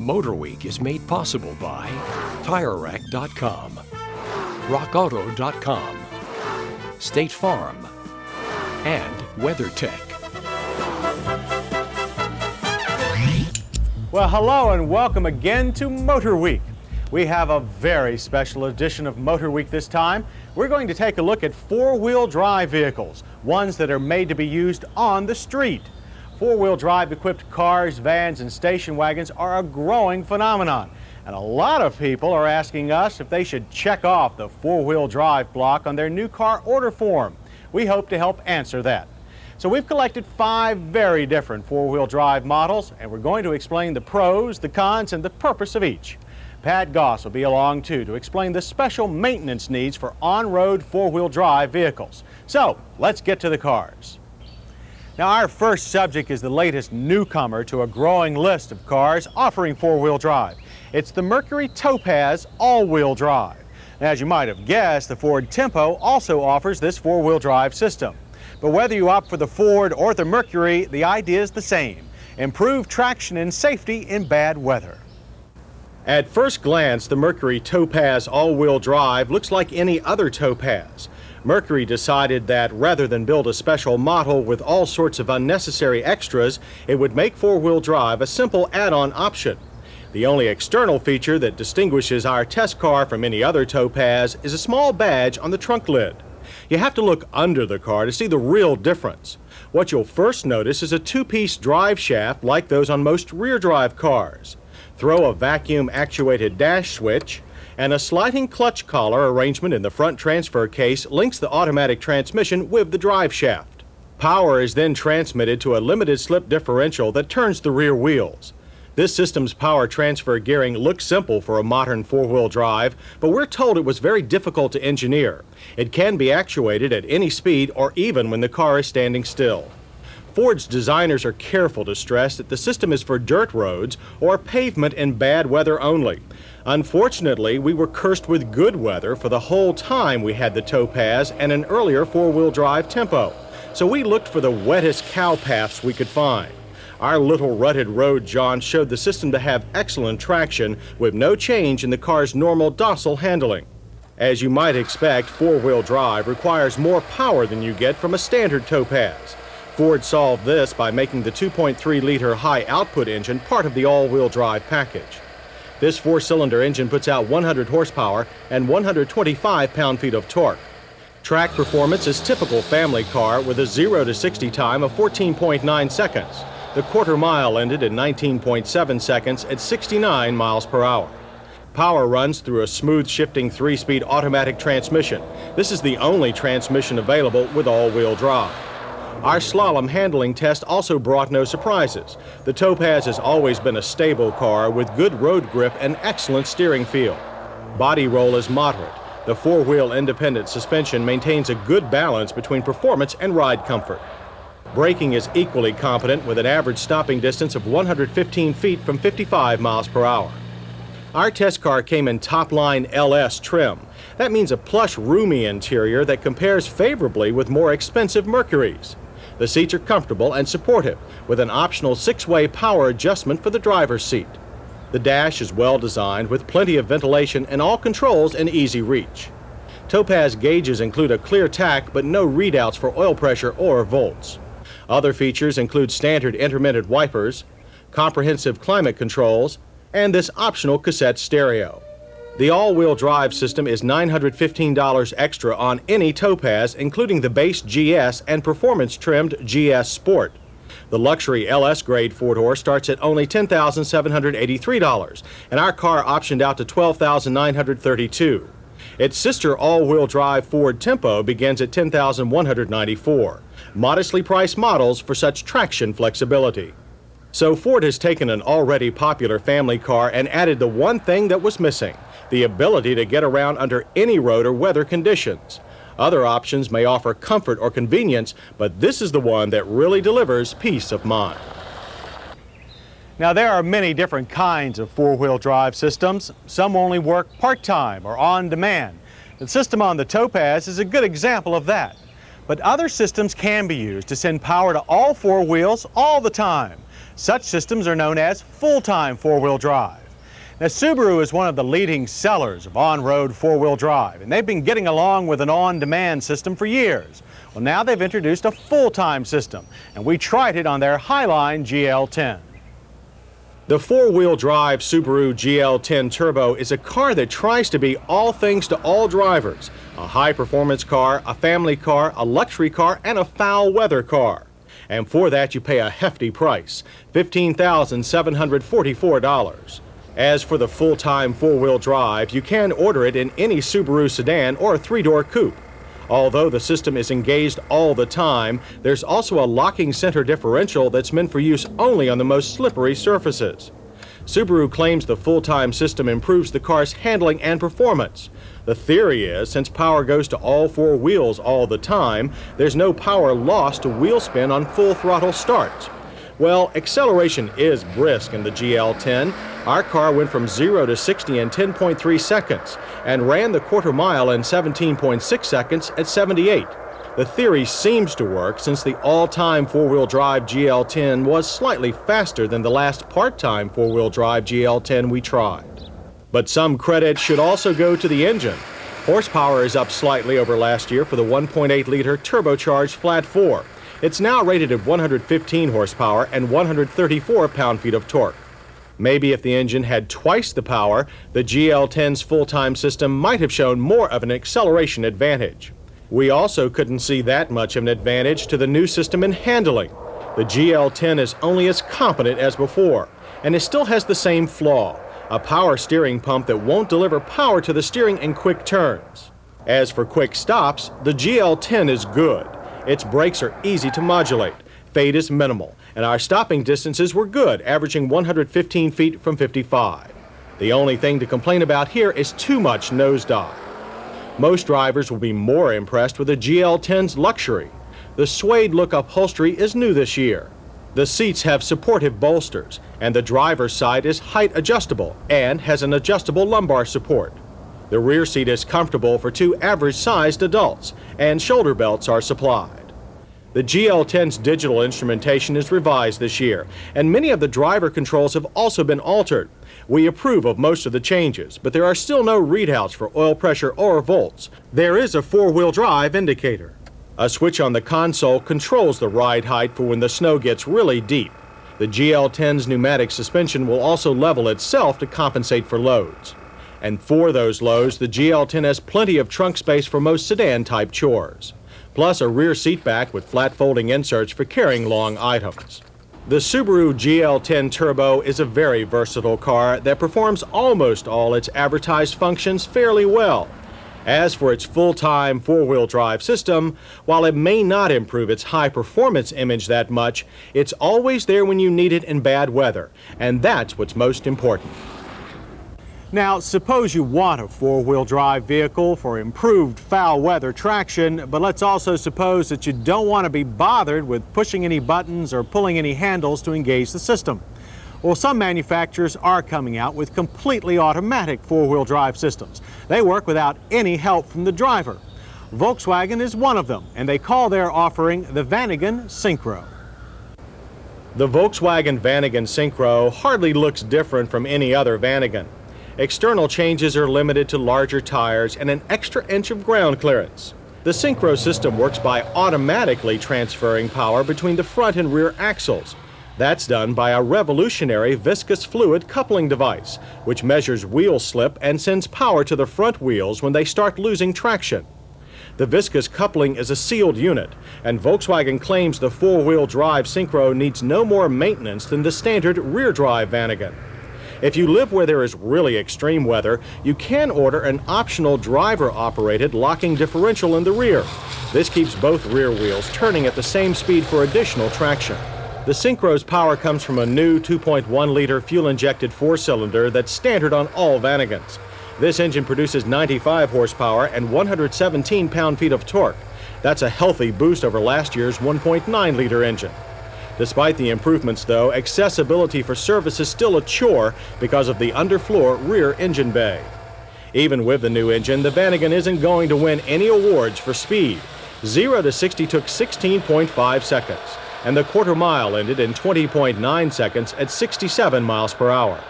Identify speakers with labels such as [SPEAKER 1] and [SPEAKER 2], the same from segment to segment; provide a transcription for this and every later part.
[SPEAKER 1] MotorWeek is made possible by TireRack.com, RockAuto.com, State Farm, and WeatherTech.
[SPEAKER 2] Well, hello and welcome again to MotorWeek. We have a very special edition of MotorWeek this time. We're going to take a look at four-wheel drive vehicles, ones that are made to be used on the street. Four-wheel drive equipped cars, vans, and station wagons are a growing phenomenon. And a lot of people are asking us if they should check off the four-wheel drive block on their new car order form. We hope to help answer that. So we've collected 5 very different four-wheel drive models, and we're going to explain the pros, the cons, and the purpose of each. Pat Goss will be along too to explain the special maintenance needs for on-road four-wheel drive vehicles. So let's get to the cars. Now, our first subject is the latest newcomer to a growing list of cars offering four-wheel drive. It's the Mercury Topaz all-wheel drive. Now, as you might have guessed, the Ford Tempo also offers this four-wheel drive system. But whether you opt for the Ford or the Mercury, the idea is the same: improve traction and safety in bad weather. At first glance, the Mercury Topaz all-wheel drive looks like any other Topaz. Mercury decided that rather than build a special model with all sorts of unnecessary extras, it would make four-wheel drive a simple add-on option. The only external feature that distinguishes our test car from any other Topaz is a small badge on the trunk lid. You have to look under the car to see the real difference. What you'll first notice is a 2-piece drive shaft like those on most rear-drive cars. Throw a vacuum-actuated dash switch, and a sliding clutch collar arrangement in the front transfer case links the automatic transmission with the drive shaft. Power is then transmitted to a limited slip differential that turns the rear wheels. This system's power transfer gearing looks simple for a modern four-wheel drive, but we're told it was very difficult to engineer. It can be actuated at any speed or even when the car is standing still. Ford's designers are careful to stress that the system is for dirt roads or pavement in bad weather only. Unfortunately, we were cursed with good weather for the whole time we had the Topaz and an earlier four-wheel drive Tempo, so we looked for the wettest cow paths we could find. Our little rutted road jaunt showed the system to have excellent traction with no change in the car's normal docile handling. As you might expect, four-wheel drive requires more power than you get from a standard Topaz. Ford solved this by making the 2.3-liter high-output engine part of the all-wheel drive package. This 4-cylinder engine puts out 100 horsepower and 125 pound-feet of torque. Track performance is typical family car with a 0 to 60 time of 14.9 seconds. The quarter mile ended in 19.7 seconds at 69 miles per hour. Power runs through a smooth shifting 3-speed automatic transmission. This is the only transmission available with all-wheel drive. Our slalom handling test also brought no surprises. The Topaz has always been a stable car with good road grip and excellent steering feel. Body roll is moderate. The 4-wheel independent suspension maintains a good balance between performance and ride comfort. Braking is equally competent with an average stopping distance of 115 feet from 55 miles per hour. Our test car came in top-line LS trim. That means a plush, roomy interior that compares favorably with more expensive Mercurys. The seats are comfortable and supportive, with an optional 6-way power adjustment for the driver's seat. The dash is well designed with plenty of ventilation and all controls in easy reach. Topaz gauges include a clear tach but no readouts for oil pressure or volts. Other features include standard intermittent wipers, comprehensive climate controls, and this optional cassette stereo. The all-wheel drive system is $915 extra on any Topaz, including the base GS and performance-trimmed GS Sport. The luxury LS grade 4-door starts at only $10,783, and our car optioned out to $12,932. Its sister all-wheel drive Ford Tempo begins at $10,194. Modestly priced models for such traction flexibility. So Ford has taken an already popular family car and added the one thing that was missing: the ability to get around under any road or weather conditions. Other options may offer comfort or convenience, but this is the one that really delivers peace of mind. Now, there are many different kinds of four-wheel drive systems. Some only work part-time or on demand. The system on the Topaz is a good example of that. But other systems can be used to send power to all four wheels all the time. Such systems are known as full-time four-wheel drive. Now, Subaru is one of the leading sellers of on-road four-wheel drive, and they've been getting along with an on-demand system for years. Well, now they've introduced a full-time system, and we tried it on their Highline GL10. The four-wheel drive Subaru GL10 Turbo is a car that tries to be all things to all drivers: a high-performance car, a family car, a luxury car, and a foul-weather car. And for that you pay a hefty price, $15,744. As for the full-time four-wheel drive, you can order it in any Subaru sedan or three-door coupe. Although the system is engaged all the time, there's also a locking center differential that's meant for use only on the most slippery surfaces. Subaru claims the full-time system improves the car's handling and performance. The theory is, since power goes to all four wheels all the time, there's no power lost to wheel spin on full throttle starts. Well, acceleration is brisk in the GL10. Our car went from 0 to 60 in 10.3 seconds and ran the quarter mile in 17.6 seconds at 78. The theory seems to work since the all-time four-wheel drive GL10 was slightly faster than the last part-time four-wheel drive GL10 we tried. But some credit should also go to the engine. Horsepower is up slightly over last year for the 1.8-liter turbocharged flat 4. It's now rated at 115 horsepower and 134 pound-feet of torque. Maybe if the engine had twice the power, the GL10's full-time system might have shown more of an acceleration advantage. We also couldn't see that much of an advantage to the new system in handling. The GL10 is only as competent as before, and it still has the same flaw: a power steering pump that won't deliver power to the steering in quick turns. As for quick stops, the GL10 is good. Its brakes are easy to modulate, fade is minimal, and our stopping distances were good, averaging 115 feet from 55. The only thing to complain about here is too much nosedive. Most drivers will be more impressed with the GL10's luxury. The suede look upholstery is new this year. The seats have supportive bolsters, and the driver's side is height adjustable and has an adjustable lumbar support. The rear seat is comfortable for two average-sized adults, and shoulder belts are supplied. The GL10's digital instrumentation is revised this year, and many of the driver controls have also been altered. We approve of most of the changes, but there are still no readouts for oil pressure or volts. There is a four-wheel drive indicator. A switch on the console controls the ride height for when the snow gets really deep. The GL10's pneumatic suspension will also level itself to compensate for loads. And for those loads, the GL10 has plenty of trunk space for most sedan-type chores, plus a rear seat back with flat folding inserts for carrying long items. The Subaru GL10 Turbo is a very versatile car that performs almost all its advertised functions fairly well. As for its full-time four-wheel drive system, while it may not improve its high-performance image that much, it's always there when you need it in bad weather, and that's what's most important. Now, suppose you want a four-wheel drive vehicle for improved foul weather traction, but let's also suppose that you don't want to be bothered with pushing any buttons or pulling any handles to engage the system. Well, some manufacturers are coming out with completely automatic four-wheel drive systems. They work without any help from the driver. Volkswagen is one of them, and they call their offering the Vanagon Syncro. The Volkswagen Vanagon Syncro hardly looks different from any other Vanagon. External changes are limited to larger tires and an extra inch of ground clearance. The Syncro system works by automatically transferring power between the front and rear axles. That's done by a revolutionary viscous fluid coupling device, which measures wheel slip and sends power to the front wheels when they start losing traction. The viscous coupling is a sealed unit, and Volkswagen claims the four-wheel drive Syncro needs no more maintenance than the standard rear-drive Vanagon. If you live where there is really extreme weather, you can order an optional driver-operated locking differential in the rear. This keeps both rear wheels turning at the same speed for additional traction. The Syncro's power comes from a new 2.1-liter fuel-injected four-cylinder that's standard on all Vanagons. This engine produces 95 horsepower and 117 pound-feet of torque. That's a healthy boost over last year's 1.9-liter engine. Despite the improvements, though, accessibility for service is still a chore because of the underfloor rear engine bay. Even with the new engine, the Vanagon isn't going to win any awards for speed. 0 to 60 took 16.5 seconds, and the quarter mile ended in 20.9 seconds at 67 miles per hour.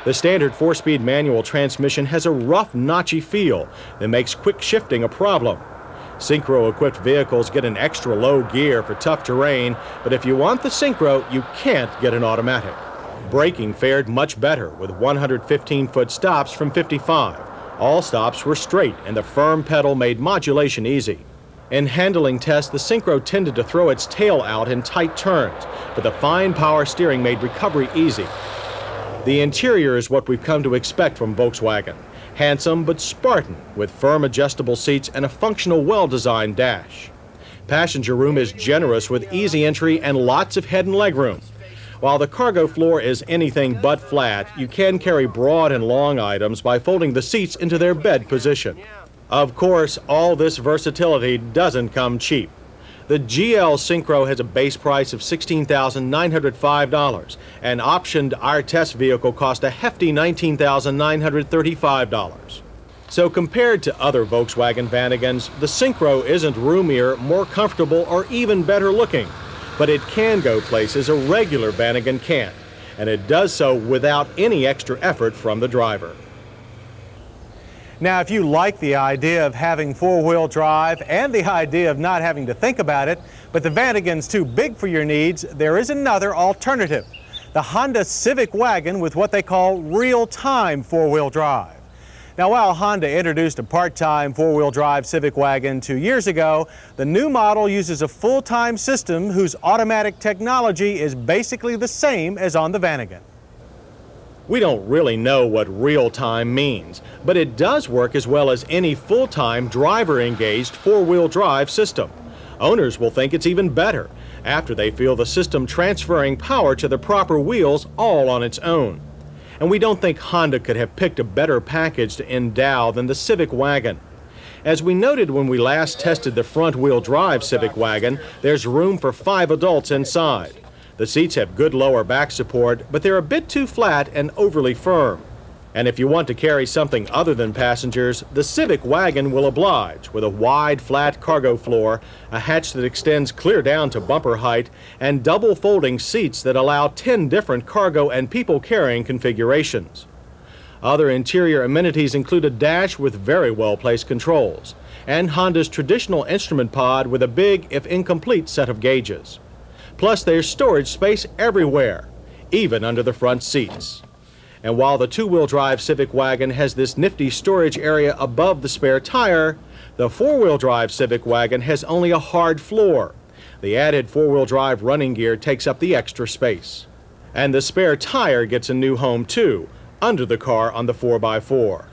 [SPEAKER 2] The standard 4-speed manual transmission has a rough, notchy feel that makes quick shifting a problem. Syncro-equipped vehicles get an extra low gear for tough terrain, but if you want the Syncro, you can't get an automatic. Braking fared much better with 115-foot stops from 55. All stops were straight, and the firm pedal made modulation easy. In handling tests, the Syncro tended to throw its tail out in tight turns, but the fine power steering made recovery easy. The interior is what we've come to expect from Volkswagen. Handsome but Spartan, with firm adjustable seats and a functional, well-designed dash. Passenger room is generous with easy entry and lots of head and leg room. While the cargo floor is anything but flat, you can carry broad and long items by folding the seats into their bed position. Of course, all this versatility doesn't come cheap. The GL Syncro has a base price of $16,905, and optioned our test vehicle cost a hefty $19,935. So compared to other Volkswagen Vanagons, the Syncro isn't roomier, more comfortable, or even better looking. But it can go places a regular Vanagon can't, and it does so without any extra effort from the driver. Now, if you like the idea of having four-wheel drive and the idea of not having to think about it, but the Vanagon's too big for your needs, there is another alternative. The Honda Civic wagon with what they call real-time four-wheel drive. Now, while Honda introduced a part-time four-wheel drive Civic wagon 2 years ago, the new model uses a full-time system whose automatic technology is basically the same as on the Vanagon. We don't really know what real-time means, but it does work as well as any full-time driver-engaged four-wheel drive system. Owners will think it's even better after they feel the system transferring power to the proper wheels all on its own. And we don't think Honda could have picked a better package to endow than the Civic wagon. As we noted when we last tested the front-wheel drive Civic wagon, there's room for 5 adults inside. The seats have good lower back support, but they're a bit too flat and overly firm. And if you want to carry something other than passengers, the Civic wagon will oblige with a wide, flat cargo floor, a hatch that extends clear down to bumper height, and double folding seats that allow 10 different cargo and people-carrying configurations. Other interior amenities include a dash with very well-placed controls, and Honda's traditional instrument pod with a big, if incomplete, set of gauges. Plus, there's storage space everywhere, even under the front seats. And while the two-wheel drive Civic wagon has this nifty storage area above the spare tire, the four-wheel drive Civic wagon has only a hard floor. The added four-wheel drive running gear takes up the extra space. And the spare tire gets a new home too, under the car on the 4x4.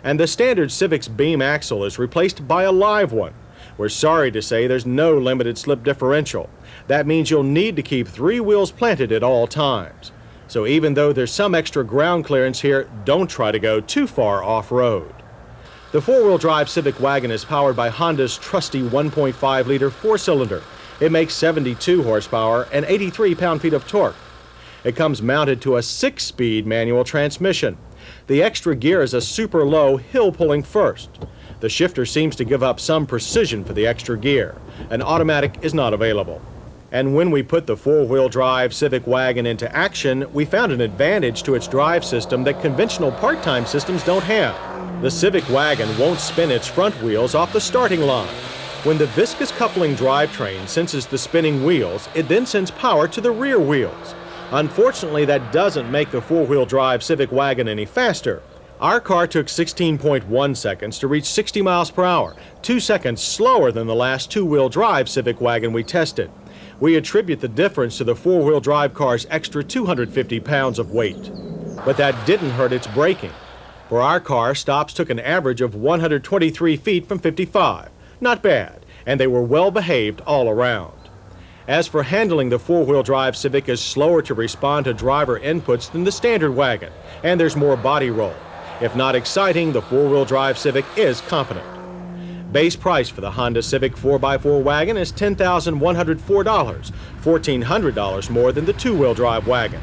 [SPEAKER 2] And the standard Civic's beam axle is replaced by a live one. We're sorry to say there's no limited slip differential. That means you'll need to keep 3 wheels planted at all times. So even though there's some extra ground clearance here, don't try to go too far off-road. The four-wheel drive Civic wagon is powered by Honda's trusty 1.5-liter 4-cylinder. It makes 72 horsepower and 83 pound-feet of torque. It comes mounted to a 6-speed manual transmission. The extra gear is a super low hill-pulling first. The shifter seems to give up some precision for the extra gear. An automatic is not available. And when we put the four-wheel drive Civic wagon into action, we found an advantage to its drive system that conventional part-time systems don't have. The Civic wagon won't spin its front wheels off the starting line. When the viscous coupling drivetrain senses the spinning wheels, it then sends power to the rear wheels. Unfortunately, that doesn't make the four-wheel drive Civic wagon any faster. Our car took 16.1 seconds to reach 60 miles per hour, 2 seconds slower than the last two-wheel drive Civic wagon we tested. We attribute the difference to the four-wheel drive car's extra 250 pounds of weight. But that didn't hurt its braking. For our car, stops took an average of 123 feet from 55. Not bad, and they were well behaved all around. As for handling, the four-wheel drive Civic is slower to respond to driver inputs than the standard wagon, and there's more body roll. If not exciting, the four-wheel drive Civic is competent. Base price for the Honda Civic 4x4 wagon is $10,104, $1,400 more than the two-wheel drive wagon.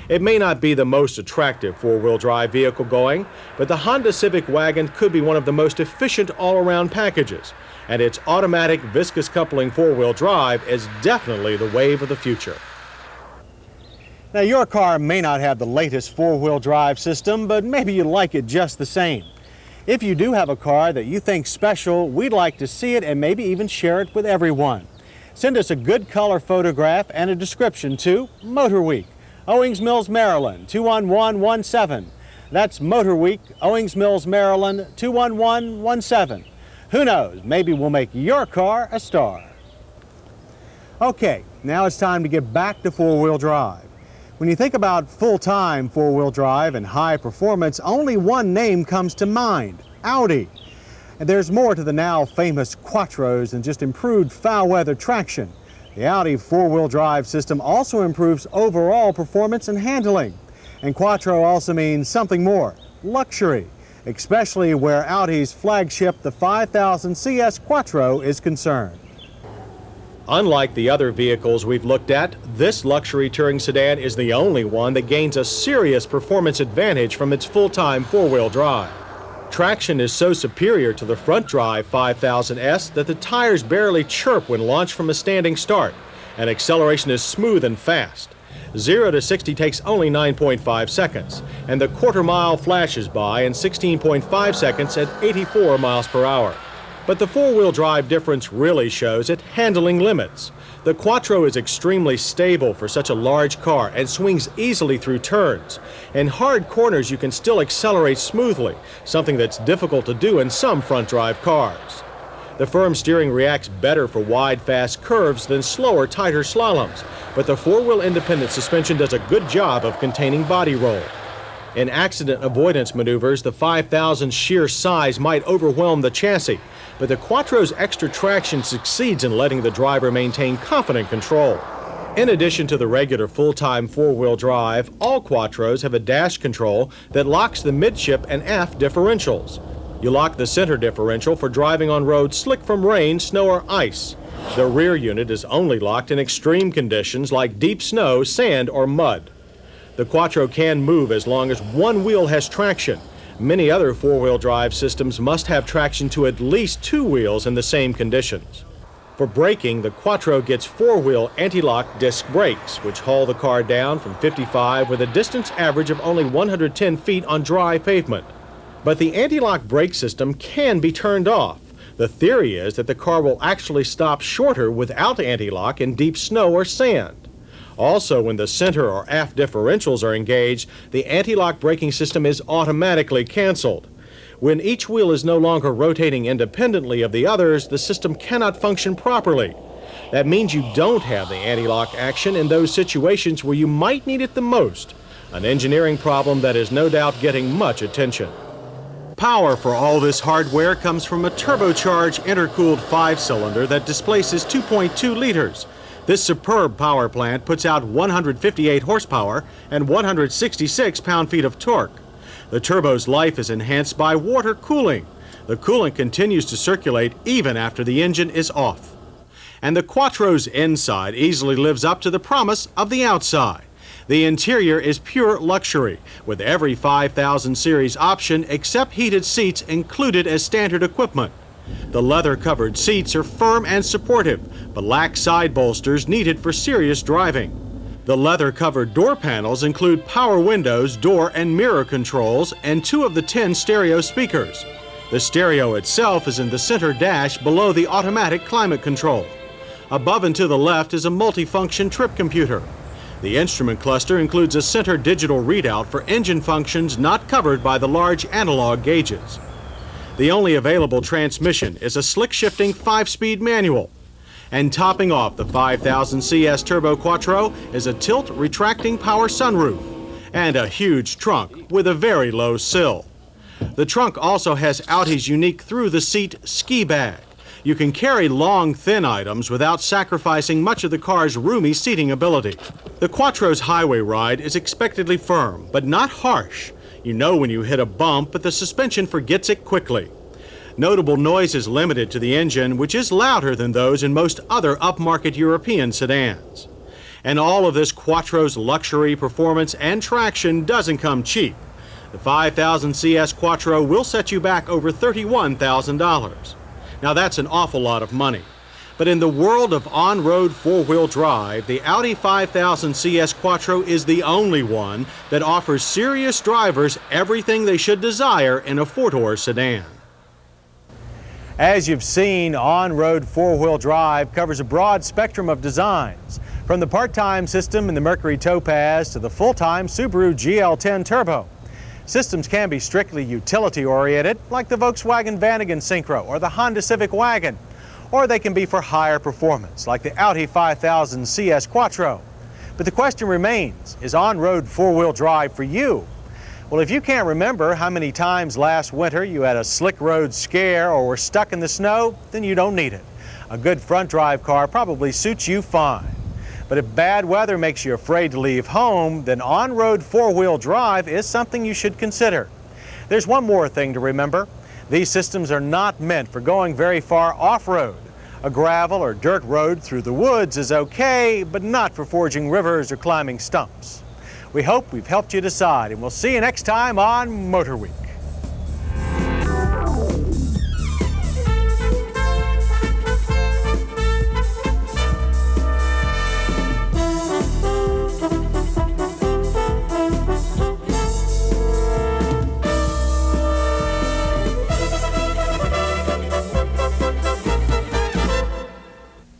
[SPEAKER 2] It may not be the most attractive four-wheel drive vehicle going, but the Honda Civic Wagon could be one of the most efficient all-around packages, and its automatic viscous coupling four-wheel drive is definitely the wave of the future. Now, your car may not have the latest four-wheel drive system, but maybe you like it just the same. If you do have a car that you think special, we'd like to see it and maybe even share it with everyone. Send us a good color photograph and a description to MotorWeek, Owings Mills, Maryland, 21117. That's MotorWeek, Owings Mills, Maryland, 21117. Who knows, maybe we'll make your car a star. Okay, now it's time to get back to four-wheel drive. When you think about full-time four-wheel drive and high performance, only one name comes to mind: Audi. And there's more to the now famous Quattros than just improved foul weather traction. The Audi four-wheel drive system also improves overall performance and handling. And Quattro also means something more: luxury, especially where Audi's flagship, the 5000 CS Quattro, is concerned. Unlike the other vehicles we've looked at, this luxury touring sedan is the only one that gains a serious performance advantage from its full-time four-wheel drive. Traction is so superior to the front-drive 5000S that the tires barely chirp when launched from a standing start, and acceleration is smooth and fast. 0 to 60 takes only 9.5 seconds, and the quarter-mile flashes by in 16.5 seconds at 84 miles per hour. But the four-wheel drive difference really shows at handling limits. The Quattro is extremely stable for such a large car and swings easily through turns. In hard corners, you can still accelerate smoothly, something that's difficult to do in some front-drive cars. The firm steering reacts better for wide, fast curves than slower, tighter slaloms, but the four-wheel independent suspension does a good job of containing body roll. In accident avoidance maneuvers, the 5000's sheer size might overwhelm the chassis, but the Quattro's extra traction succeeds in letting the driver maintain confident control. In addition to the regular full-time four-wheel drive, all Quattros have a dash control that locks the midship and aft differentials. You lock the center differential for driving on roads slick from rain, snow, or ice. The rear unit is only locked in extreme conditions like deep snow, sand, or mud. The Quattro can move as long as one wheel has traction. Many other four-wheel drive systems must have traction to at least two wheels in the same conditions. For braking, the Quattro gets four-wheel anti-lock disc brakes, which haul the car down from 55 with a distance average of only 110 feet on dry pavement. But the anti-lock brake system can be turned off. The theory is that the car will actually stop shorter without anti-lock in deep snow or sand. Also, when the center or aft differentials are engaged, the anti-lock braking system is automatically canceled. When each wheel is no longer rotating independently of the others, the system cannot function properly. That means you don't have the anti-lock action in those situations where you might need it the most, an engineering problem that is no doubt getting much attention. Power for all this hardware comes from a turbocharged intercooled 5-cylinder that displaces 2.2 liters. This superb power plant puts out 158 horsepower and 166 pound-feet of torque. The turbo's life is enhanced by water cooling. The coolant continues to circulate even after the engine is off. And the Quattro's inside easily lives up to the promise of the outside. The interior is pure luxury, with every 5000 series option except heated seats included as standard equipment. The leather-covered seats are firm and supportive, but lack side bolsters needed for serious driving. The leather-covered door panels include power windows, door and mirror controls, and 2 of the 10 stereo speakers. The stereo itself is in the center dash below the automatic climate control. Above and to the left is a multifunction trip computer. The instrument cluster includes a center digital readout for engine functions not covered by the large analog gauges. The only available transmission is a slick-shifting 5-speed manual. And topping off the 5000 CS Turbo Quattro is a tilt-retracting power sunroof and a huge trunk with a very low sill. The trunk also has Audi's unique through-the-seat ski bag. You can carry long, thin items without sacrificing much of the car's roomy seating ability. The Quattro's highway ride is expectedly firm, but not harsh. You know when you hit a bump, but the suspension forgets it quickly. Notable noise is limited to the engine, which is louder than those in most other upmarket European sedans. And all of this Quattro's luxury, performance, and traction doesn't come cheap. The 5000 CS Quattro will set you back over $31,000. Now that's an awful lot of money. But in the world of on-road four-wheel drive, the Audi 5000 CS Quattro is the only one that offers serious drivers everything they should desire in a four-door sedan. As you've seen, on-road four-wheel drive covers a broad spectrum of designs, from the part-time system in the Mercury Topaz to the full-time Subaru GL10 Turbo. Systems can be strictly utility-oriented, like the Volkswagen Vanagon Syncro or the Honda Civic Wagon, or they can be for higher performance, like the Audi 5000 CS Quattro. But the question remains, is on-road four-wheel drive for you? Well, if you can't remember how many times last winter you had a slick road scare or were stuck in the snow, then you don't need it. A good front drive car probably suits you fine. But if bad weather makes you afraid to leave home, then on-road four-wheel drive is something you should consider. There's one more thing to remember. These systems are not meant for going very far off-road. A gravel or dirt road through the woods is okay, but not for forging rivers or climbing stumps. We hope we've helped you decide, and we'll see you next time on MotorWeek.